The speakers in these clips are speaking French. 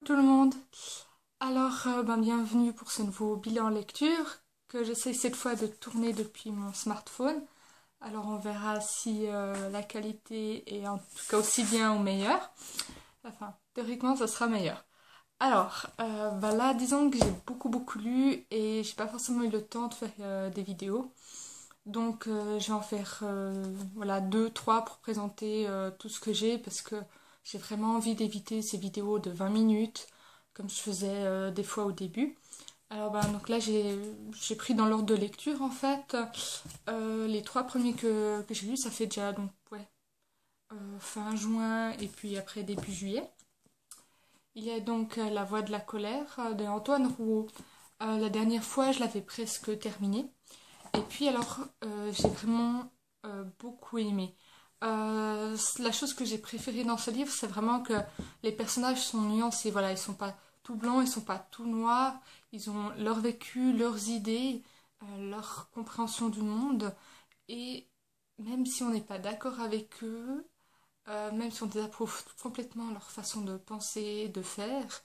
Tout le monde. Alors, bienvenue pour ce nouveau bilan lecture que j'essaie cette fois de tourner depuis mon smartphone. Alors, on verra si la qualité est en tout cas aussi bien ou meilleure. Enfin, théoriquement, ça sera meilleur. Alors, là, disons que j'ai beaucoup lu et j'ai pas forcément eu le temps de faire des vidéos. Donc, je vais en faire voilà, deux, trois pour présenter tout ce que j'ai parce que j'ai vraiment envie d'éviter ces vidéos de 20 minutes comme je faisais des fois au début. Alors, donc là, j'ai pris dans l'ordre de lecture en fait. Les trois premiers que j'ai lus, ça fait déjà donc, ouais, fin juin et puis après début juillet. Il y a donc La Voix de la colère de Antoine Rouault. La dernière fois, je l'avais presque terminé. Et puis alors, j'ai vraiment beaucoup aimé. La chose que j'ai préférée dans ce livre, c'est vraiment que les personnages sont nuancés. Voilà, ils sont pas tout blancs, ils sont pas tout noirs. Ils ont leur vécu, leurs idées, leur compréhension du monde. Et même si on n'est pas d'accord avec eux, même si on désapprouve complètement leur façon de penser, de faire,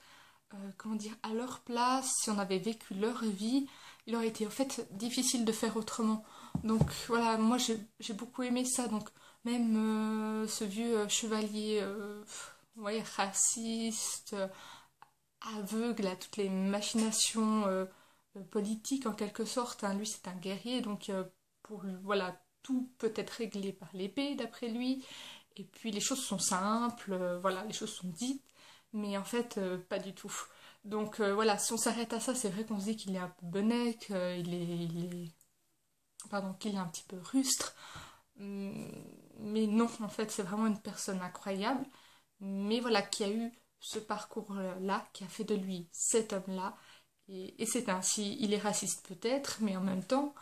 comment dire, à leur place, si on avait vécu leur vie, il aurait été en fait difficile de faire autrement. Donc voilà, moi j'ai beaucoup aimé ça. Donc même ce vieux chevalier, ouais, raciste, aveugle à toutes les machinations politiques en quelque sorte, hein. Lui c'est un guerrier, donc pour lui, voilà, tout peut être réglé par l'épée d'après lui. Et puis les choses sont simples, voilà, les choses sont dites, mais en fait, pas du tout. Donc voilà, si on s'arrête à ça, c'est vrai qu'on se dit qu'il est un peu bonnet, pardon, qu'il est un petit peu rustre. Mais non, en fait, c'est vraiment une personne incroyable. Mais voilà, qui a eu ce parcours-là, qui a fait de lui cet homme-là. Et c'est ainsi, il est raciste peut-être, mais en même temps,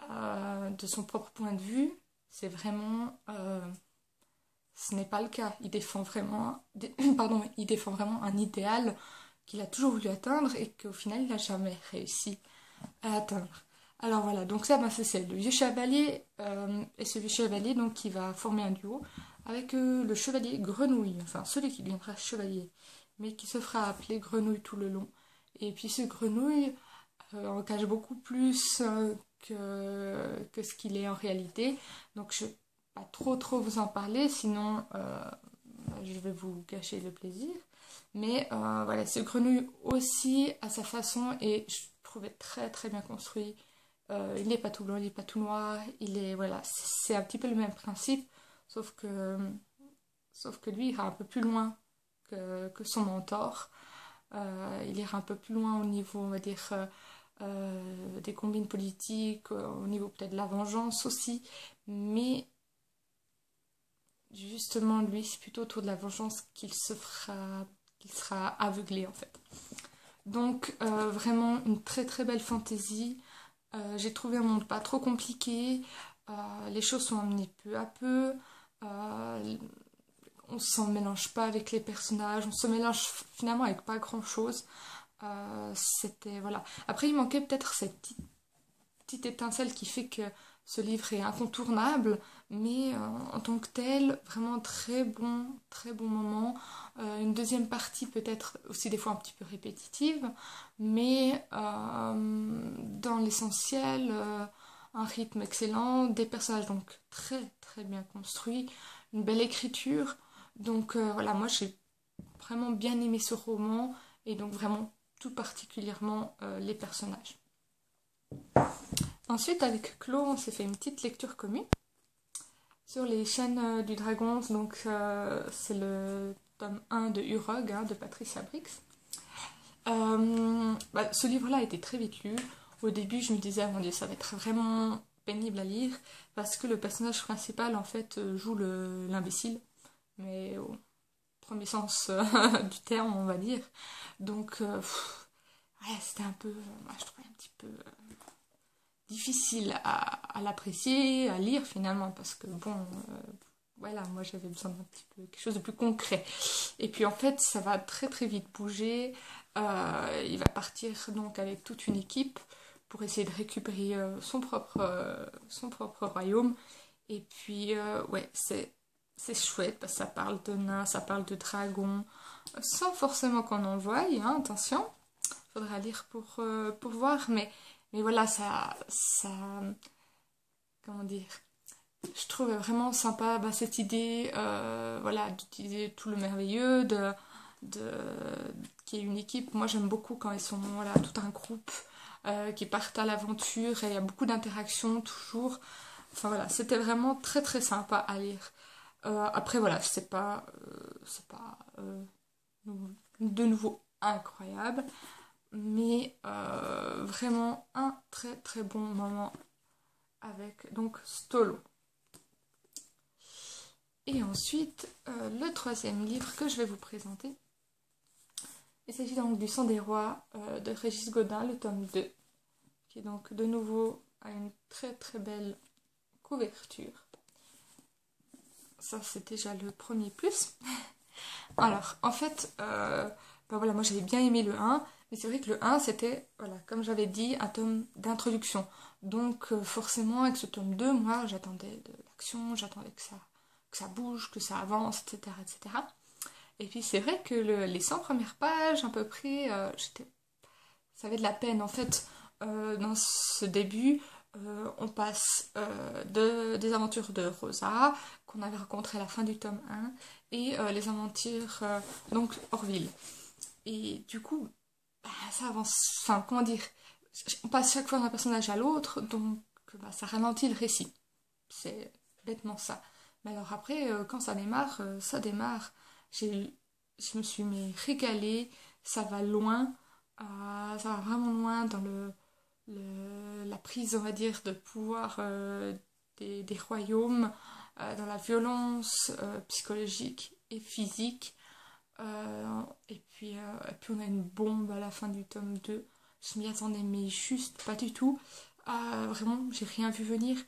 de son propre point de vue, c'est vraiment ce n'est pas le cas. Il défend vraiment, pardon, il défend vraiment un idéal qu'il a toujours voulu atteindre et qu'au final il n'a jamais réussi à atteindre. Alors voilà, donc ça, c'est le vieux chevalier et ce vieux chevalier donc qui va former un duo avec le chevalier Grenouille, enfin celui qui deviendra chevalier, mais qui se fera appeler Grenouille tout le long. Et puis ce Grenouille en cache beaucoup plus que ce qu'il est en réalité. Donc je pas trop vous en parler, sinon je vais vous gâcher le plaisir. Mais voilà, ce grenouille aussi à sa façon et je trouvais très bien construit. Il n'est pas tout blanc, il n'est pas tout noir, il est voilà, c'est un petit peu le même principe, sauf que sauf que lui il ira un peu plus loin que son mentor. Il ira un peu plus loin au niveau, on va dire, des combines politiques, au niveau peut-être de la vengeance aussi, mais justement, lui, c'est plutôt autour de la vengeance qu'il sera aveuglé en fait. Donc, vraiment une très belle fantaisie. J'ai trouvé un monde pas trop compliqué. Les choses sont amenées peu à peu. Euh, on s'en mélange pas avec les personnages. On se mélange finalement avec pas grand-chose. C'était voilà. Après, il manquait peut-être cette petite étincelle qui fait que ce livre est incontournable, mais en tant que tel, vraiment très bon moment. Une deuxième partie peut-être aussi des fois un petit peu répétitive, mais dans l'essentiel, un rythme excellent, des personnages donc très bien construits, une belle écriture. Donc voilà, moi j'ai vraiment bien aimé ce roman et donc vraiment tout particulièrement les personnages. Ensuite, avec Chlo, on s'est fait une petite lecture commune sur les chaînes du dragon. Donc, c'est le tome 1 de Urog, hein, de Patricia Brix. Ce livre-là a été très vite lu. Au début, je me disais, oh mon Dieu, ça va être vraiment pénible à lire parce que le personnage principal, en fait, joue l'imbécile, mais au premier sens du terme, on va dire. Donc, ouais, c'était un peu, moi, je trouvais un petit peu difficile à l'apprécier, à lire finalement, parce que bon, voilà, moi j'avais besoin d'un petit peu quelque chose de plus concret. Et puis en fait, ça va très vite bouger. Il va partir donc avec toute une équipe pour essayer de récupérer son propre royaume. Et puis, ouais, c'est c'est chouette parce que ça parle de nains, ça parle de dragons, sans forcément qu'on en voie, hein, attention. Faudra lire pour voir, mais voilà, comment dire, je trouve vraiment sympa cette idée, voilà, d'utiliser tout le merveilleux, de, qui est une équipe. Moi, j'aime beaucoup quand ils sont, voilà, tout un groupe qui partent à l'aventure et il y a beaucoup d'interactions toujours. Enfin voilà, c'était vraiment très très sympa à lire. Après voilà, c'est pas de nouveau incroyable, mais vraiment un très très bon moment avec donc Stolo. Et ensuite, le troisième livre que je vais vous présenter, il s'agit donc du Sang des Rois de Régis Godin, le tome 2, qui est donc de nouveau à une très très belle couverture. Ça c'est déjà le premier plus. Alors en fait, voilà, moi j'avais bien aimé le 1, mais c'est vrai que le 1 c'était, voilà, comme j'avais dit, un tome d'introduction. Donc forcément avec ce tome 2, moi j'attendais de l'action, j'attendais que ça bouge, que ça avance, etc. etc. Et puis c'est vrai que les 100 premières pages, à peu près, ça avait de la peine. En fait, dans ce début, on passe des aventures de Rosa, qu'on avait rencontrées à la fin du tome 1, et les aventures donc Orville. Et du coup, ça avance, enfin comment dire, on passe chaque fois d'un personnage à l'autre, donc ça ralentit le récit. C'est bêtement ça. Mais alors après, quand ça démarre, ça démarre. Je me suis régalée, ça va loin, ça va vraiment loin dans la prise, on va dire, de pouvoir des royaumes, dans la violence psychologique et physique. Et puis on a une bombe à la fin du tome 2. Je m'y attendais, mais juste pas du tout. Vraiment, j'ai rien vu venir.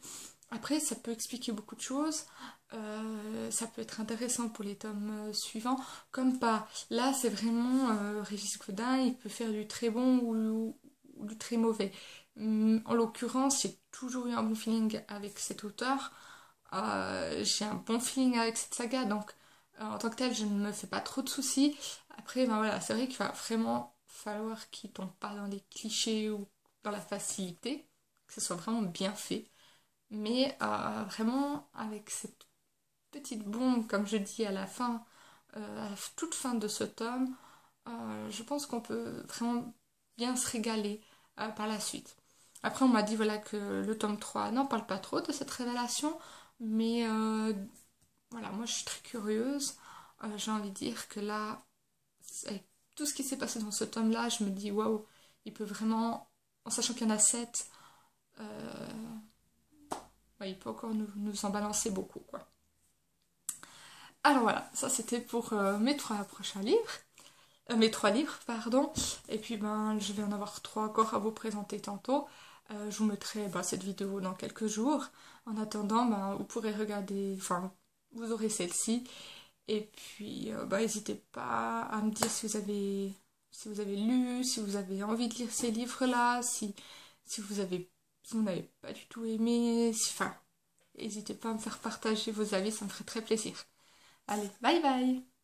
Après, ça peut expliquer beaucoup de choses. Ça peut être intéressant pour les tomes suivants, comme pas. Là, c'est vraiment Régis Godin, il peut faire du très bon ou du très mauvais. En l'occurrence, j'ai toujours eu un bon feeling avec cet auteur. J'ai un bon feeling avec cette saga, donc en tant que tel, je ne me fais pas trop de soucis. Après, voilà, c'est vrai qu'il va vraiment falloir qu'il tombe pas dans les clichés ou dans la facilité, que ce soit vraiment bien fait. Mais vraiment, avec cette petite bombe, comme je dis à la fin, à la toute fin de ce tome, je pense qu'on peut vraiment bien se régaler par la suite. Après, on m'a dit voilà, que le tome 3 n'en parle pas trop de cette révélation, mais voilà, moi je suis très curieuse. J'ai envie de dire que là, avec tout ce qui s'est passé dans ce tome-là, je me dis waouh, il peut vraiment, en sachant qu'il y en a 7, il peut encore nous en balancer beaucoup, quoi. Alors voilà, ça c'était pour mes 3 prochains livres. Mes 3 livres, pardon. Et puis je vais en avoir 3 encore à vous présenter tantôt. Je vous mettrai cette vidéo dans quelques jours. En attendant, vous pourrez regarder, enfin, vous aurez celle-ci. Et puis, n'hésitez pas à me dire si vous avez lu, si vous avez envie de lire ces livres-là, si vous n'avez pas du tout aimé. Enfin, n'hésitez pas à me faire partager vos avis, ça me ferait très plaisir. Allez, bye bye!